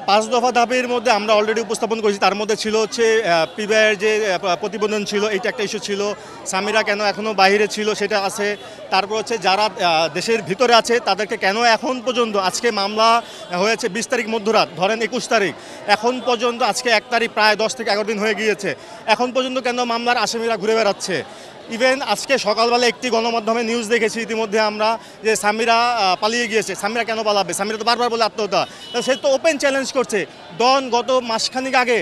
পাঁচ দফা দাবির মধ্যে আমরা অলরেডি উপস্থাপন করেছি। তার মধ্যে ছিল হচ্ছে পিবিআইয়ের যে প্রতিবেদন ছিল, এটা একটা ইস্যু ছিল। সামিরা কেন এখনও বাইরে ছিল সেটা আছে। তারপর হচ্ছে যারা দেশের ভিতরে আছে তাদেরকে কেন এখন পর্যন্ত, আজকে মামলা হয়েছে 20 তারিখ মধ্যরাত, ধরেন 21 তারিখ, এখন পর্যন্ত আজকে 1 তারিখ, প্রায় 10 থেকে 11 দিন হয়ে গিয়েছে, এখন পর্যন্ত কেন মামলার আসামিরা ঘুরে বেড়াচ্ছে। ইভেন আজকে সকালবেলা একটি গণমাধ্যমে নিউজ দেখেছি ইতিমধ্যে আমরা, যে সামিরা পালিয়ে গিয়েছে। সামিরা কেন পালাবে? সামিরা তো বারবার বলে আত্মহত্যা। সে তো ওপেন চ্যালেঞ্জ করছে। ডন গত মাসখানিক আগে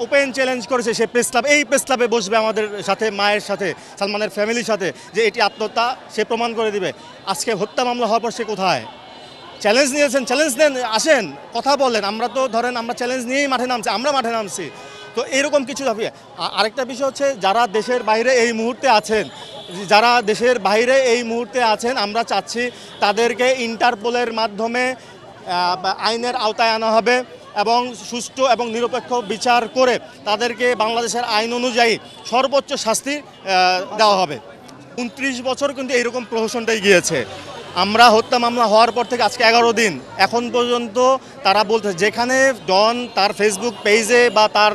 ওপেন চ্যালেঞ্জ করেছে সে প্রেস ক্লাব, এই প্রেস ক্লাবে বসবে আমাদের সাথে, মায়ের সাথে, সালমানের ফ্যামিলির সাথে, যে এটি আত্মহত্যা, সে প্রমাণ করে দিবে। আজকে হত্যা মামলা হওয়ার পর সে কোথায়? চ্যালেঞ্জ নিয়েছেন, চ্যালেঞ্জ নেন, আসেন কথা বলেন। আমরা তো ধরেন আমরা চ্যালেঞ্জ নিয়েই মাঠে নামছি, আমরা মাঠে নামছি। তো এরকম কিছু দাবি। আরেকটা বিষয় হচ্ছে যারা দেশের বাইরে এই মুহূর্তে আছেন, আমরা চাচ্ছি তাদেরকে ইন্টারপোলের মাধ্যমে আইনের আওতায় আনা হবে এবং সুষ্ঠু এবং নিরপেক্ষ বিচার করে তাদেরকে বাংলাদেশের আইন অনুযায়ী সর্বোচ্চ শাস্তি দেওয়া হবে। 29 বছর কিন্তু এইরকম প্রহসনটাই গিয়েছে। আমরা হত্যা মামলা হওয়ার পর থেকে আজকে 11 দিন, এখন পর্যন্ত তারা বলতে, যেখানে ডন তার ফেসবুক পেজে বা তার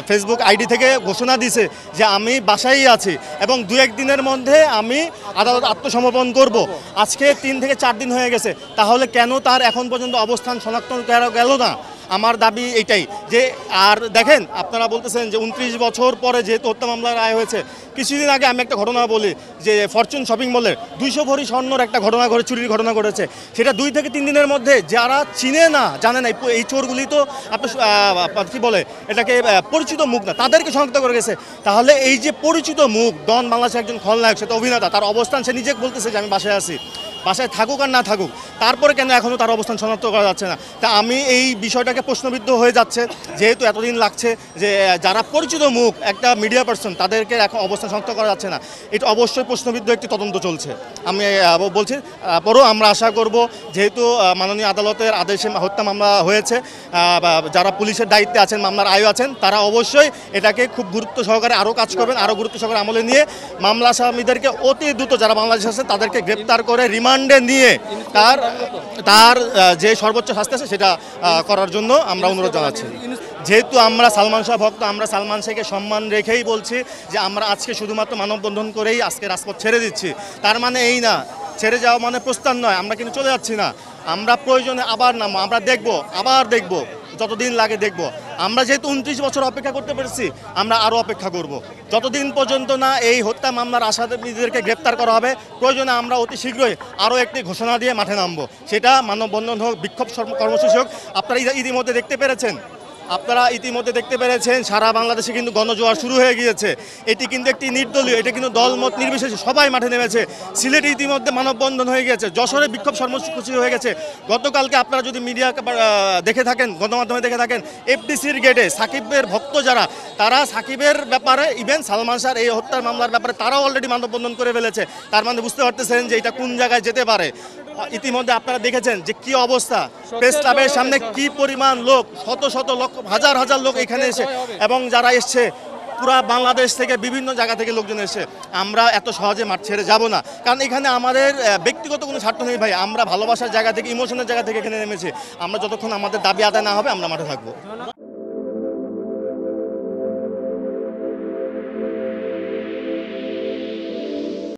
ফেসবুক আইডি থেকে ঘোষণা দিছে যে আমি বাসায় আছি এবং 2-1 দিনের মধ্যে আমি আদালত আত্মসমর্পণ করব, আজকে 3 থেকে 4 দিন হয়ে গেছে। তাহলে কেন তার এখন পর্যন্ত অবস্থান শনাক্ত গেল না? আমার দাবি এইটাই যে, আর দেখেন আপনারা বলতেছেন যে 29 বছর পরে যেহেতু হত্যা মামলার রায় হয়েছে, কিছুদিন আগে আমি একটা ঘটনা বলি যে ফরচুন শপিং মলের 200 ভরি স্বর্ণর একটা ঘটনা ঘটে, চুরির ঘটনা ঘটেছে। সেটা 2 থেকে 3 দিনের মধ্যে যারা চিনে না, জানে না, এই চোরগুলি তো আপনার কী বলে এটাকে, পরিচিত মুখ না, তাদেরকে শনাক্ত করে গেছে। তাহলে এই যে পরিচিত মুখ, ডন বাংলাদেশের একজন খলনায়ক, সে তো অভিনেতা, তার অবস্থান সে নিজে বলতেছে যে আমি বাসায় আছি, বাসায় থাকুক আর না থাকুক, তারপরে কেন এখনও তার অবস্থান শনাক্ত করা যাচ্ছে না? তা আমি এই বিষয়টাকে প্রশ্নবিদ্ধ হয়ে যাচ্ছে, যেহেতু এতদিন লাগছে, যে যারা পরিচিত মুখ, একটা মিডিয়া পার্সন, তাদেরকে এখন অবস্থান শনাক্ত করা যাচ্ছে না। এটা অবশ্যই প্রশ্নবিদ্ধ একটি তদন্ত চলছে। আমি বলছি, পরেও আমরা আশা করব, যেহেতু মাননীয় আদালতের আদেশে হত্যা মামলা হয়েছে, যারা পুলিশের দায়িত্বে আছেন, মামলার আয়ু আছেন, তারা অবশ্যই এটাকে খুব গুরুত্ব সহকারে আরও কাজ করবেন, আরও গুরুত্ব সহকারে আমলে নিয়ে মামলা আসামিদেরকে অতি দ্রুত, যারা বাংলাদেশে আছেন তাদেরকে গ্রেপ্তার করে রিমান্ডে নিয়ে তার যে সর্বোচ্চ শাস্তি আছে সেটা করার জন্য আমরা অনুরোধ জানাচ্ছি। যেহেতু আমরা সালমান শাহ ভক্ত, আমরা সালমান শাহকে সম্মান রেখেই বলছি যে আমরা আজকে শুধুমাত্র মানববন্ধন করেই আজকে রাজপথ ছেড়ে দিচ্ছি। তার মানে এই না, ছেড়ে যাওয়া মানে প্রস্থান নয়, আমরা কিন্তু চলে যাচ্ছি না। আমরা প্রয়োজনে আবার নামবো, আমরা আবার দেখব, যতদিন লাগে দেখব। আমরা যেহেতু 29 বছর অপেক্ষা করতে পেরেছি, আমরা আরও অপেক্ষা করব, যতদিন পর্যন্ত না এই হত্যা মামলার আসামিদেরকে গ্রেপ্তার করা হবে। প্রয়োজনে আমরা অতি শীঘ্রই আরও একটি ঘোষণা দিয়ে মাঠে নামবো, সেটা মানববন্ধন হোক, বিক্ষোভ কর্মসূচি হোক। আপনারা ইতিমধ্যে দেখতে পেরেছেন সারা বাংলাদেশে কিন্তু গণজোয়ার শুরু হয়ে গিয়েছে। এটি কিন্তু একটি নির্দলীয়, এটা কিন্তু দলমত নির্বিশেষে সবাই মাঠে নেমেছে। সিলেটে ইতিমধ্যে মানববন্ধন হয়ে গেছে, যশোরে বিক্ষোভ কর্মসূচি হয়ে গেছে। গতকালকে আপনারা যদি মিডিয়া দেখে থাকেন, গণমাধ্যমে দেখে থাকেন, এফডিসির গেটে সাকিবের ভক্ত যারা, তারা সাকিবের ব্যাপারে, ইভেন সালমান শাহর এই হত্যার মামলার ব্যাপারে তারাও অলরেডি মানববন্ধন করে ফেলেছে। তার মানে বুঝতে পারতেছেন যে এটা কোন জায়গায় যেতে পারে। ইতিমধ্যে আপনারা দেখেছেন যে কি অবস্থা, প্রেস ক্লাবের সামনে কি পরিমাণ লোক, শত শত লক্ষ, হাজার হাজার লোক এখানে এসে, এবং যারা এসছে পুরা বাংলাদেশ থেকে, বিভিন্ন জায়গা থেকে লোকজন এসে। আমরা এত সহজে মাঠ ছেড়ে যাব না, কারণ এখানে আমাদের ব্যক্তিগত কোনো স্বার্থ নেই ভাই। আমরা ভালোবাসার জায়গা থেকে, ইমোশনের জায়গা থেকে এখানে নেমেছি। আমরা যতক্ষণ আমাদের দাবি আদায় না হবে, আমরা মাঠে থাকবো।